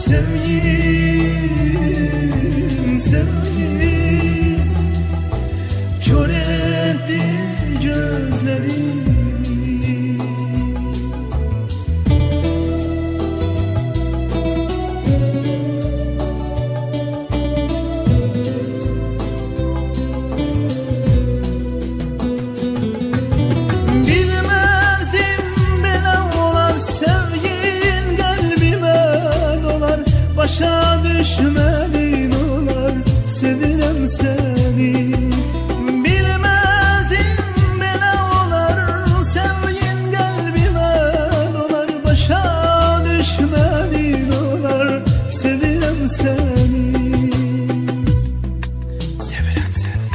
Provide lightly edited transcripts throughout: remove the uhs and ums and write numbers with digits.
Sevgilim, sevgilim, kör etti gözlerimi. Başa düşmenin olar, sevirem seni. Bilmezdim belə olar, sevgin kalbime dolar. Başa düşmenin olar, sevirem seni. Sevirem seni.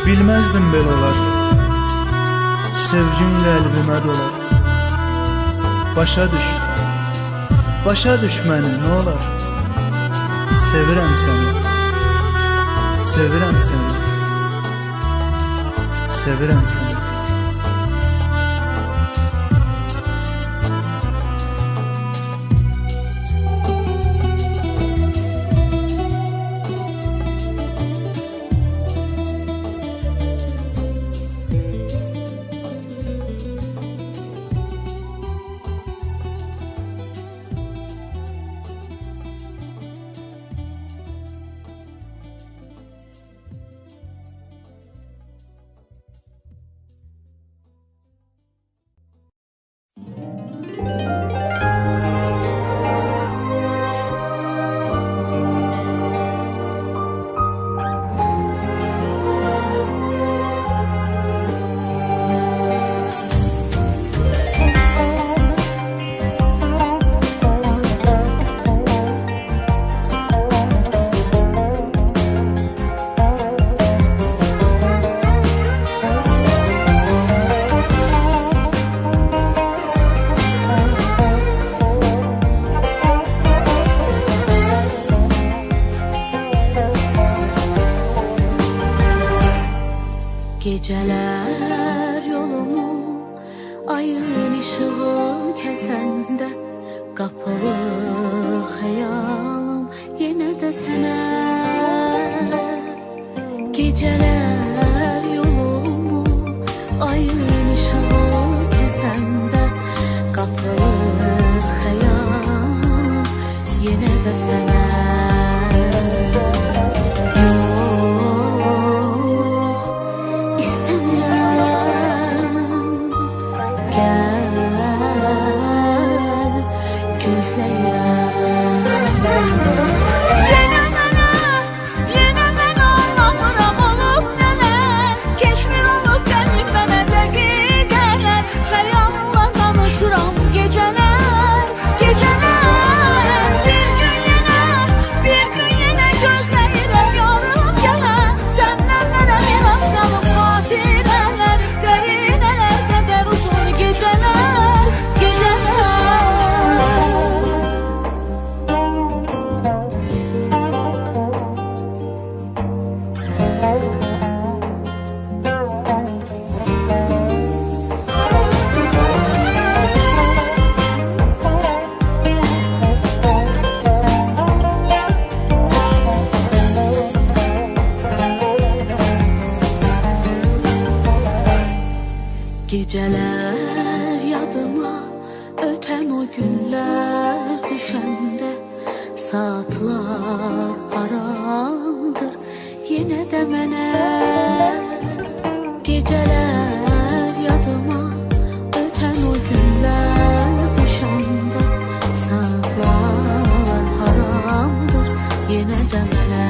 Bilmezdim belə olar, sevgin qəlbimə dolar. Başa düş məni nə olar. Sevirəm səni, sevirəm səni, sevirəm səni. Geceler yolumu ayın ışığı kesende kapılır hayalım yine de sana. Geceler yolumu ayın ışığı kesende Gel gözləyirəm. Yenə mənə anlamıram olub nələr. Keçmir olub gəlib mənə dəqiqələr. Xəyalınla danışıram gecələr, gecələr. Bir gün yenə gözləyirəm yarım gələn. Səndən mənə miras qalıb xatirələr. Qərinələr qədər uzun gecələr, gecələr. Geceler yadıma öten o günler düşende. Saatler haramdır yine de mene. Geceler yadıma öten o günler düşende. Saatler haramdır yine de mene.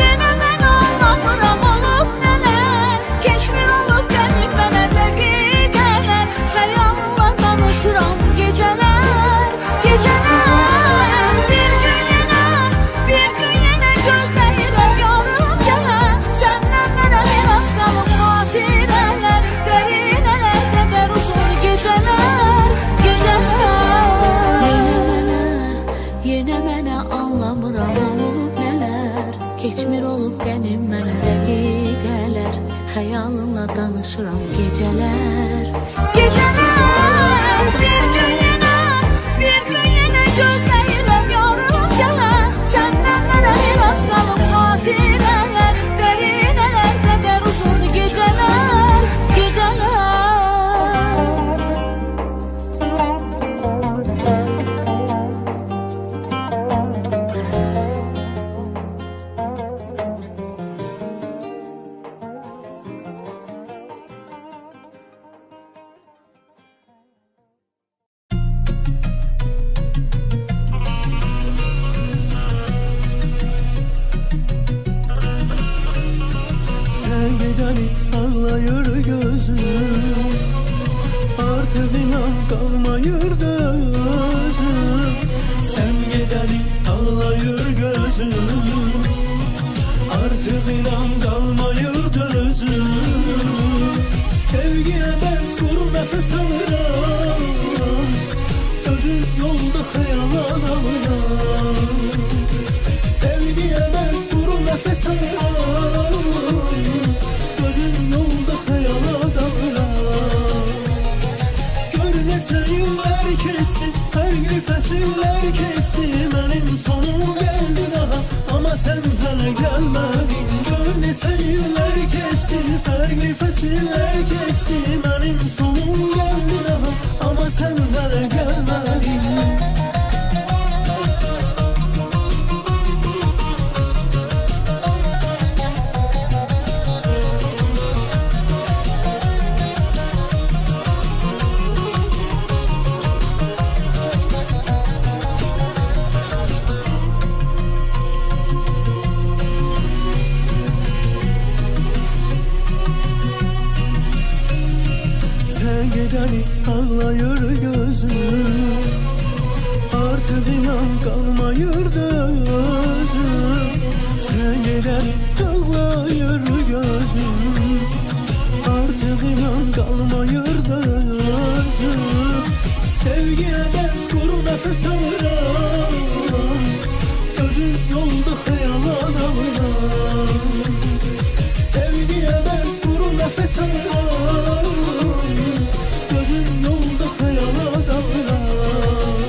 Yenə mənə anlamıram olub nələr. Keçmir olub gəlib mənə dəqiqələr. Xəyalınla danışıram gecələr, gecələr. Bir gün yenə gözləyirəm yarım gələn. Səndən mənə miras qalıb xatirələr. Qərinələr qədər uzun gecələr, gecələr. Yenə mənə anlamıram olub nələr. Keçmir olub gəlib mənə dəqiqələr. Xəyalınla danışıram gecələr, gecələr. Bir gün yenə gözləyirəm yarım gələn. Səndən mənə miras qalıb xatirələr. Qərinələr qədər uzun gecələr, gecələr. Sen gecəni ağlayır gözüm. Artık inan kalmayır gözüm. Sen gecəni ağlayır gözüm. Artık inan kalmayır gözüm. Sevgiye bez kurum nefes alırım. Gözün yolda hayala dalıram. Sevgiye bez kurum nefes alırım. Gözün yolda hayala dalıram. Gör neçə yıllar kesti, farklı fəsilər kesti. Mənim sonum geldi daha, ama sen hala gelmedin. Gör neçə yıllar kesti, farklı fəsilər kesti. Mənim sonum geldi daha, ama sen hala gelmedin. Sen gecəni ağlayır gözüm. Artık inan kalmayır gözüm. Sen gecəni ağlayır gözüm. Artık inan kalmayır gözüm. Sevgiye bez kurum nefes alırım. Gözün yolda hayala dalıram. Sevgiye bez kurum nefes alırım. Gözün yolda hayala dalıram.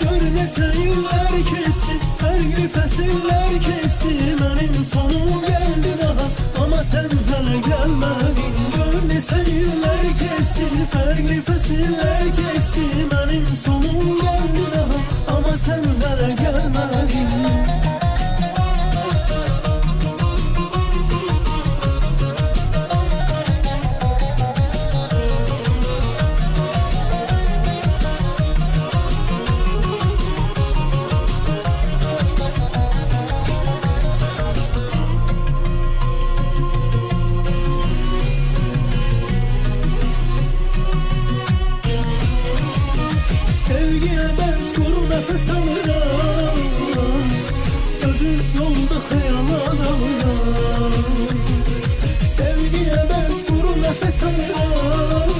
Gör neçə yıllar kesti, farklı fəsilər kesti. Mənim sonum geldi daha, ama Ama sen hala gelmedin. Gör neçə illər keçti, fərqli fəsilər keçti. Mənim sonum gəldi daha, ama sen hala gelmedin. Sevgiye ben kur nefes alırım. Gözün yolda hayala dalıram. Sevgiye ben kur nefes alırım.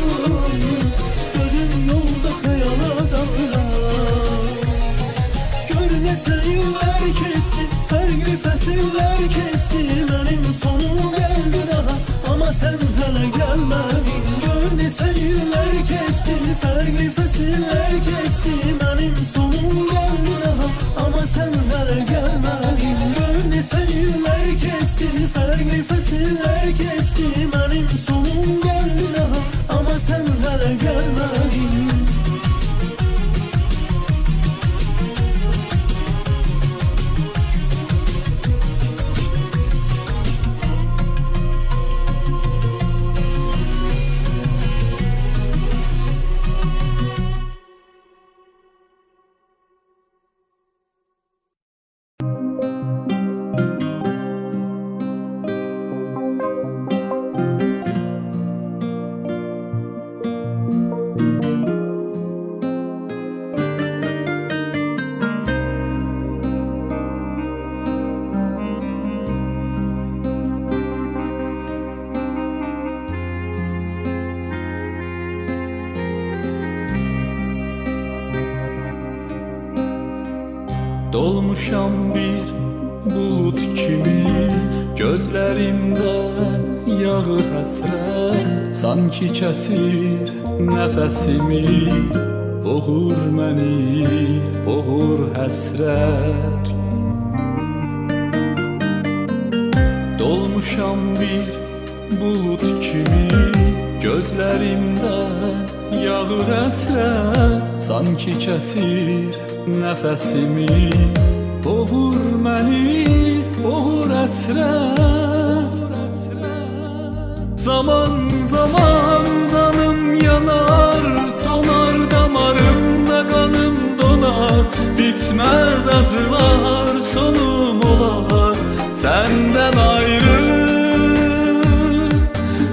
Gözün yolda hayala dalıram. Gör neçə illər keçti, fərqli fəsilər keçti. Mənim sonum gəldi daha, ama sen hala gelmedin. Gör neçə illər keçti, fərqli fəsilər keçti. Mənim sonum gəldi daha, ama sen hala gelmedin. Gör neçə illər keçti, fərqli fəsilər keçti. Mənim sonum gəldi daha, ama sen hala gelmedin. Dolmuşam bir bulut kimi, gözlərimdən yağır həsrət. Sanki kəsir nəfəsimi, boğur məni, boğur həsrət. Dolmuşam bir bulut kimi, gözlərimdən yağır həsrət. Sanki kəsir nəfəsimi, boğur məni, boğur həsrət. Zaman zaman canım yanar, donar damarımda qanım donar. Bitməz acılar, sonum olar səndən ayrı.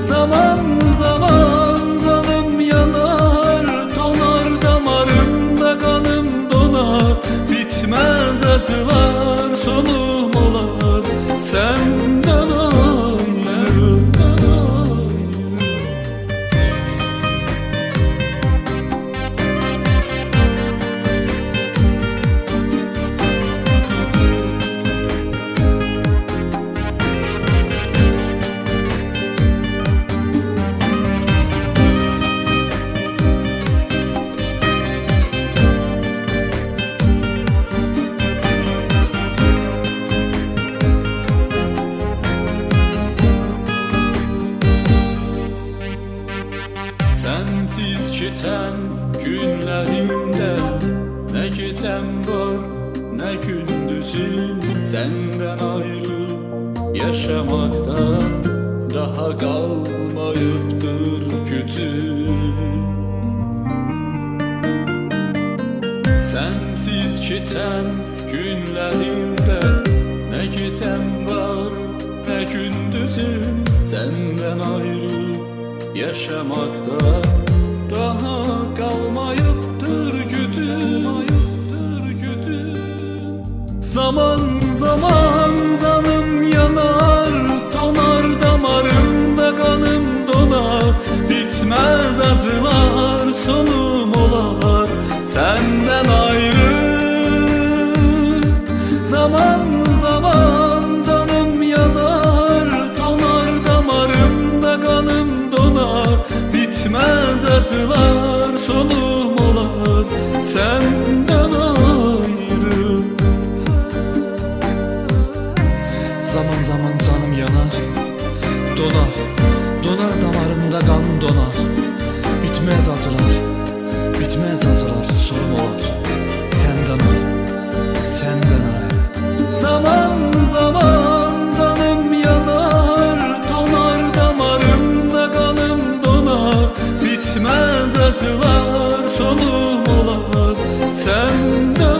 Zaman zaman canım yanar, donar damarımda qanım donar. Bitməz acılar, sonum olar səndən ayrı. Sensiz keçən günlərimdə nə gecəm var, nə gündüzüm. Səndən ayrı yaşamaqdan daha qalmayıbdır gücüm. Sensiz keçən günlərimdə nə gecəm var, nə gündüzüm. Səndən ayrı yaşamakta daha kalmayıptır gücüm. Zaman zaman canım yanar, donar damarımda qanım donar. Bitməz acılar, sonum olar səndən ayrı. Zaman zaman canım yanar, donar damarımda qanım donar. Bitməz acılar, sonum olar səndən ayrı. Zaman zaman canım yanar, donar. Bitmez acılar, bitmez acılar, sorum olar. Senden ayrı, senden ayrı. Zaman zaman canım yanar, donar damarımda kanım donar. Bitmez acılar, sonum olar. Senden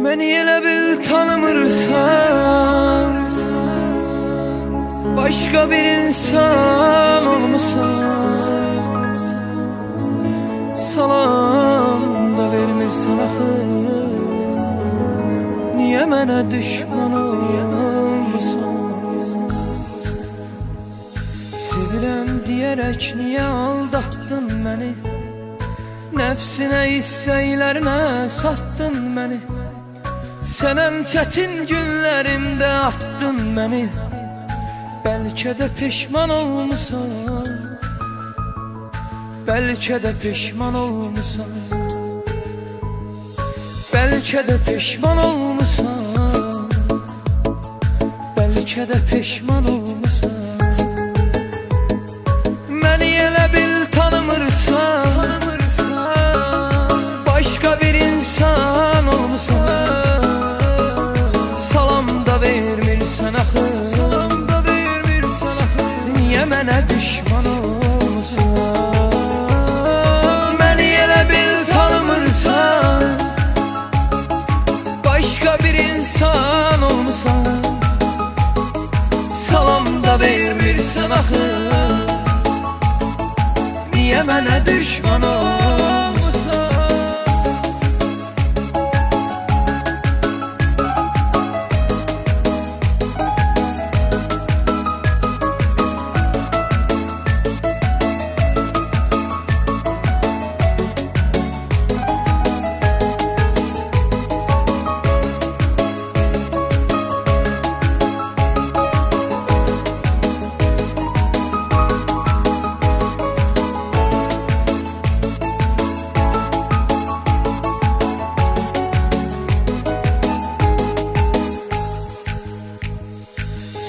Məni elə bil tanımırsan, başqa bir insan olmusan. Salam da vermirsən axı, niyə mənə düşman olmusan? Sevirəm deyərək niyə aldatdın məni? Nəfsinə, istəklərinə satdın məni. Sənəm çətin günlərimdə atdın məni. Bəlkə də peşman olmusan, bəlkə də peşman olmusan, bəlkə də peşman olmusan, bəlkə də peşman olmusan. Məni elə bil tanımırsan, başqa bir insan olmusan. Salam da vermirsən axı, niyə mənə düşman olmusan? Məni elə bil tanımırsan, başqa bir insan olmusan. Salam da vermirsən axı, niyə mənə düşman olmusan?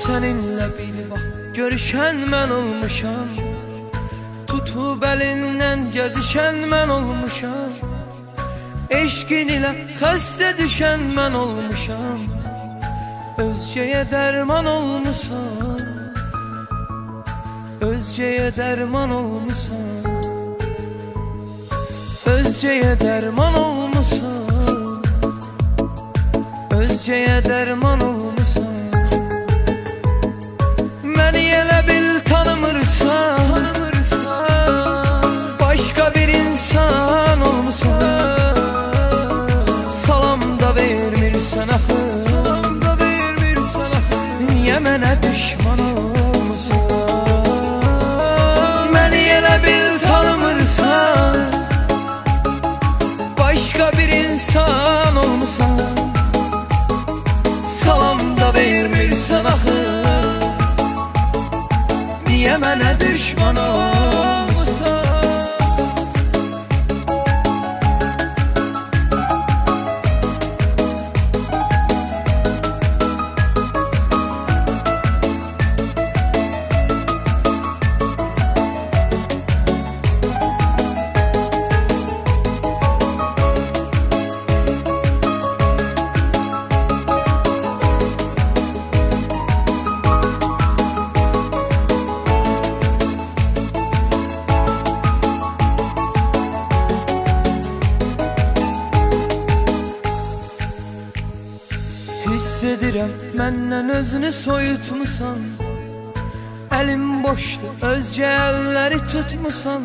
Səninlə bir vaxt görüşən mən olmuşam, tutub əlindən gəzişən mən olmuşam. Eşqin ilə xəstə düşən mən olmuşam. Özgəyə dərman olmusan, özgəyə dərman olmusan, özgəyə dərman olmusan, özgəyə dərman olmusan. Məni elə bil tanımırsan, başqa bir insan olmusan. Salam da vermirsən axı, niyə mənə düşman olmusan? Məni elə bil tanımırsan, başqa bir insan olmusan. Salam da vermirsən axı, niyə mənə düşman olmusan? Hiss edirəm məndən özünü soyutmusan. Əlim boşdur, özcə əlləri tutmusan.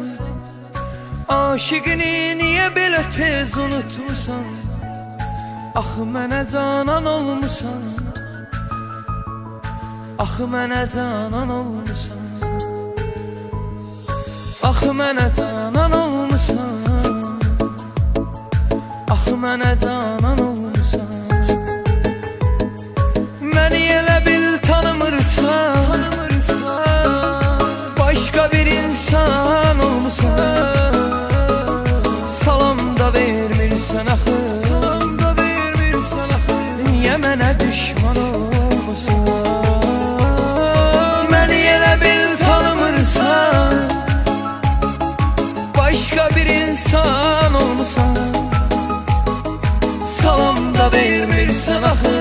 Aşiqini niyə belə tez unutmusan? Axı mənə canan olmusan, axı mənə canan olmusan, axı mənə canan olmusan, axı mənə canan olmusan. Məni elə bil tanımırsan, başqa bir insan olmusan. Salam da vermirsən axı, niyə mənə düşman olmusan? Məni elə bil tanımırsan, başqa bir insan olmusan. Salam da vermirsən axı,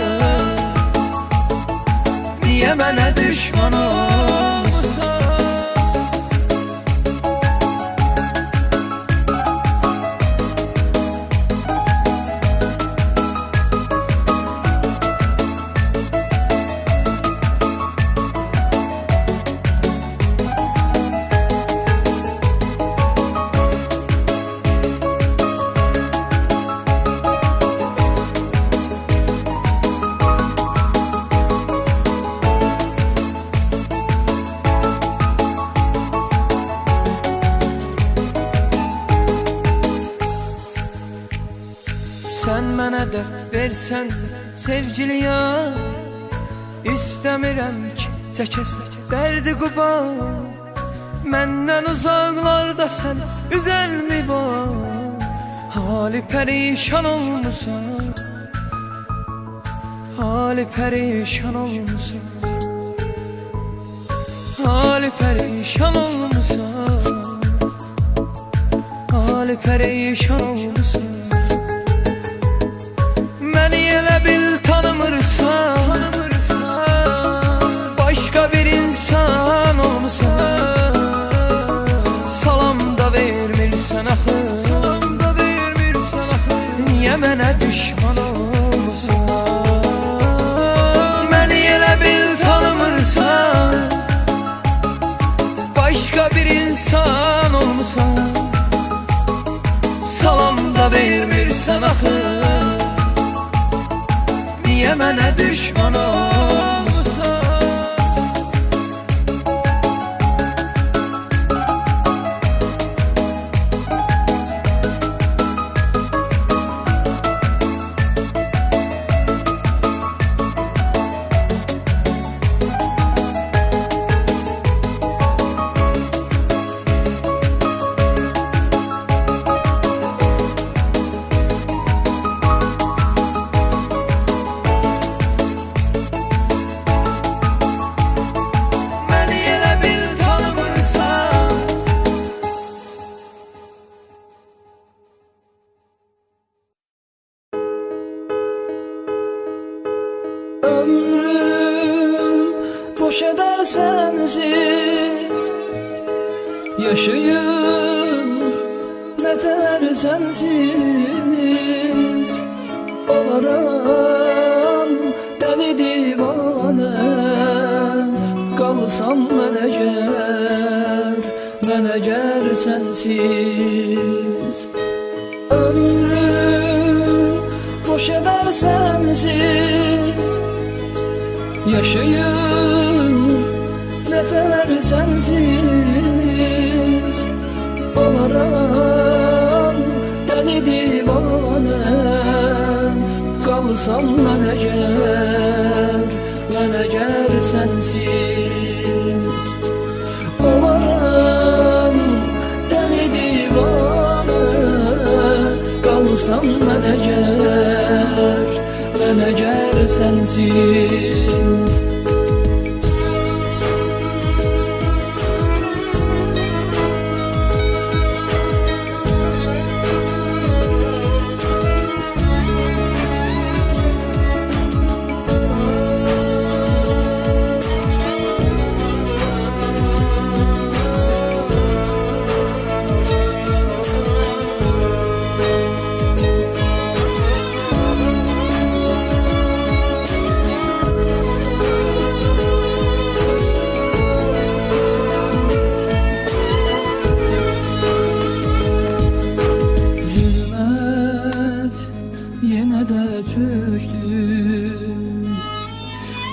niyə mənə düşman olmusan? mənə dərd versən sevgiliyə, İstəmirəm ki, çəkəsən dərdi quban. Məndən uzaqlarda sən üzəlmi var, hali pərişan olmusan, hali pərişan olmusan, hali pərişan olmusan, hali pərişan olmusan. Məni elə bil tanımırsan, başqa bir insan olmusan. Salam da vermirsən axı, niyə mənə düşman olmusan? Məni elə bil tanımırsan, başqa bir insan olmusan. Salam da vermirsən axı, niyə mənə düşman olmusan? Ömrüm boş eder sensiz, yaşayım ne der sensiz. Olaram deli divane, kalsam menecer sensiz. Ömrüm boş eder sensiz, yaşayım ne der sensiz. Olaram deli divane, kalsam menecer sensiz. Olaram deli divane, kalsam menecer sensiz.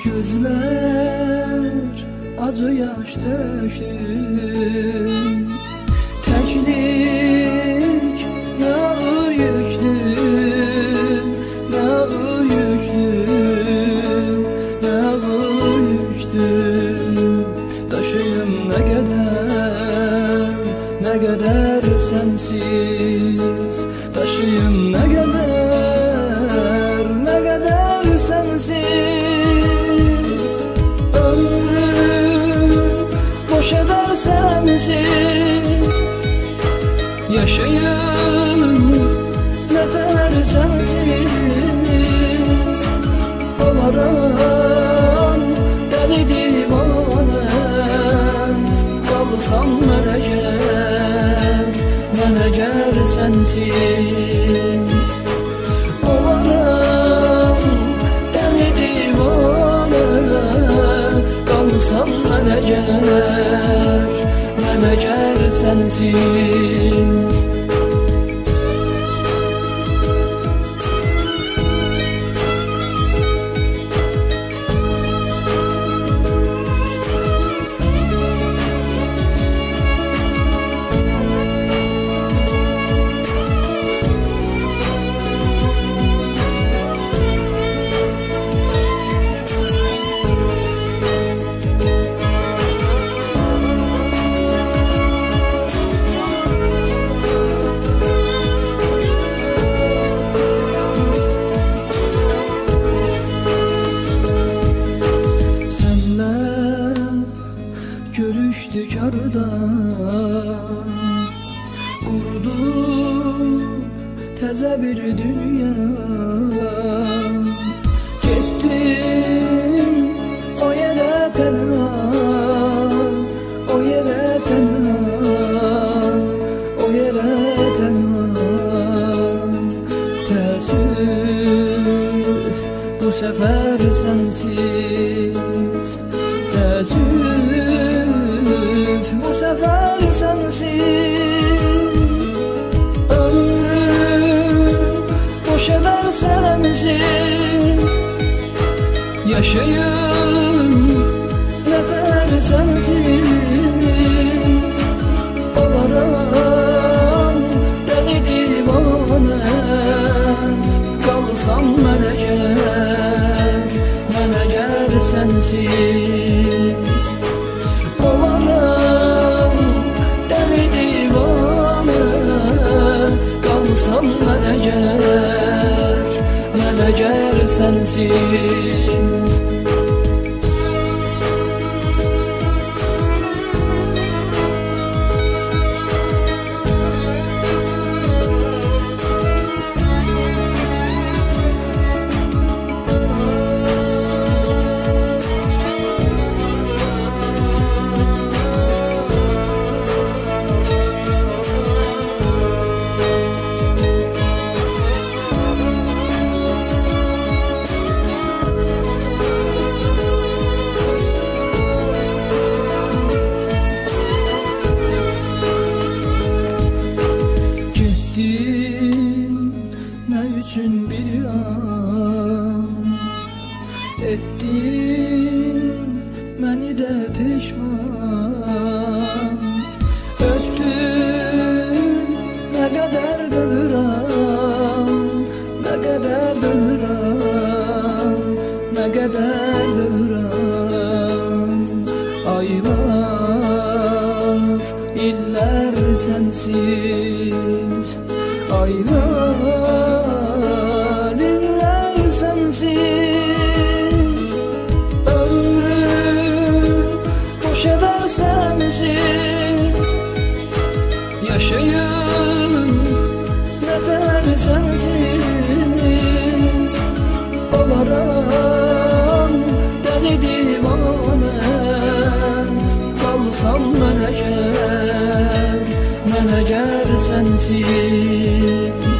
Gözler acı yaş döktü, teklik ne ağır yüktü, ne ağır yüktü, ne ağır yüktü. Taşıyım ne kadar sensiz, taşıyım ne kadar sensiz. Ömrüm boş eder sensiz, yaşayım ne der sensiz. Olaram deli divane, kalsam menecer sensiz. Olaram deli divane, kalsam menecer sensiz. kurdu təzə bir dünya. Getdim o yerə tənha, o yerə tənha, o yerə tənha. Təəssüf bu səfər sənsiz, təəssüf bu səfər sənsiz. Ömrüm boş eder sensiz, yaşayın nefer sensiz. Olaram deli divane, kalsam menajer sensiz. Olaram deli divane, kalsam menajer sensiz. Üçün bir an ettin məni də peşman. Öpdün nə qədər dövran, nə qədər dövran, nə qədər dövran. Aylar, illər sensiz, aylar sensiz. Ömrüm boş eder sensiz, yaşayın nefer sensiz. Olaram deli divane, kalsam menajer sensiz.